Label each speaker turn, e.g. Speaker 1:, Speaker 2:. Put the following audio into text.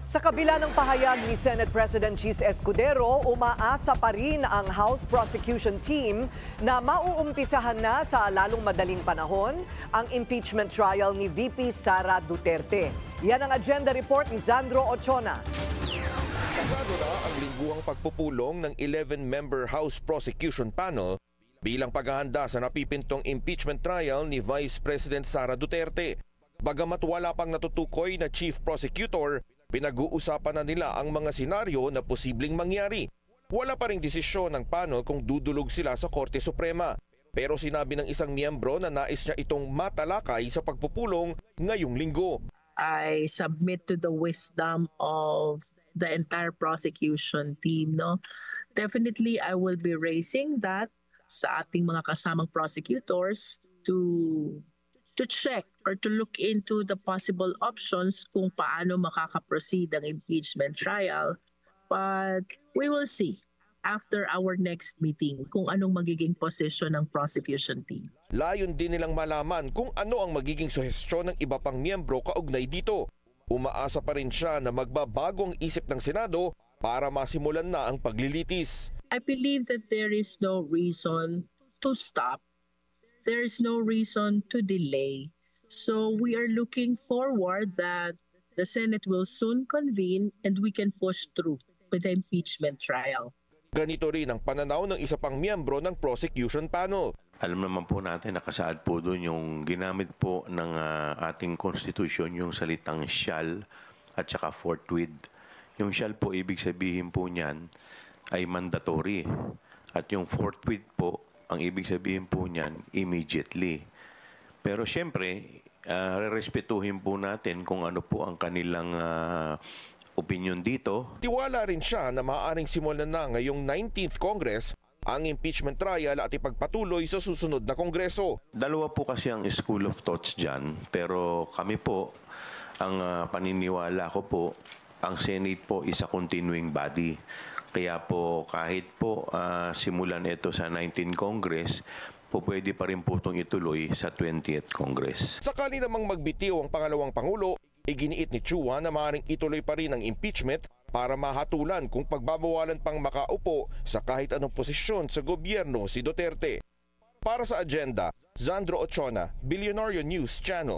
Speaker 1: Sa kabila ng pahayag ni Senate President Chis Escudero, umaasa pa rin ang House Prosecution Team na mauumpisahan na sa lalong madaling panahon ang impeachment trial ni VP Sara Duterte. Yan ang agenda report ni Zandro Ochona.
Speaker 2: Kasado na ang lingguhang pagpupulong ng 11-member House Prosecution Panel bilang paghahanda sa napipintong impeachment trial ni Vice President Sara Duterte. Bagamat wala pang natutukoy na Chief Prosecutor, pinag-uusapan na nila ang mga senaryo na posibleng mangyari. Wala pa ring desisyon ng panel kung dudulog sila sa Korte Suprema. Pero sinabi ng isang miyembro na nais niya itong matalakay sa pagpupulong ngayong linggo.
Speaker 3: I submit to the wisdom of the entire prosecution team. No? Definitely, I will be raising that sa ating mga kasamang prosecutors to check or to look into the possible options kung paano makaka-proceed ang impeachment trial. But we will see after our next meeting kung anong magiging position ng prosecution team.
Speaker 2: Layon din nilang malaman kung ano ang magiging suhestyon ng iba pang miyembro kaugnay dito. Umaasa pa rin siya na magbabago ang isip ng Senado para masimulan na ang paglilitis.
Speaker 3: I believe that there is no reason to stop. There is no reason to delay. So we are looking forward that the Senate will soon convene and we can push through with the impeachment trial.
Speaker 2: Ganito rin ang pananaw ng isa pang miyembro ng prosecution panel.
Speaker 4: Alam naman po natin, nakasaad po doon yung ginamit po ng ating konstitusyon, yung salitang shall at saka forthwith. Yung shall po, ibig sabihin po niyan ay mandatory. At yung forthwith po, ang ibig sabihin po niyan, immediately. Pero siyempre, rerespetuhin po natin kung ano po ang kanilang opinion dito.
Speaker 2: Tiwala rin siya na maaaring simulan na ngayong 19th Congress ang impeachment trial at ipagpatuloy sa susunod na Kongreso.
Speaker 4: Dalawa po kasi ang school of thoughts dyan, pero kami po, ang paniniwala ko po, ang Senate po is a continuing body. Kaya po kahit po simulan ito sa 19th Congress, po pwede pa rin po itong ituloy sa 20th Congress.
Speaker 2: Sakali namang magbitiw ang pangalawang Pangulo, iginiit ni Chua na maaaring ituloy pa rin ang impeachment para mahatulan kung pagbabawalan pang makaupo sa kahit anong posisyon sa gobyerno si Duterte. Para sa agenda, Zandro Ochona, Billionario News Channel.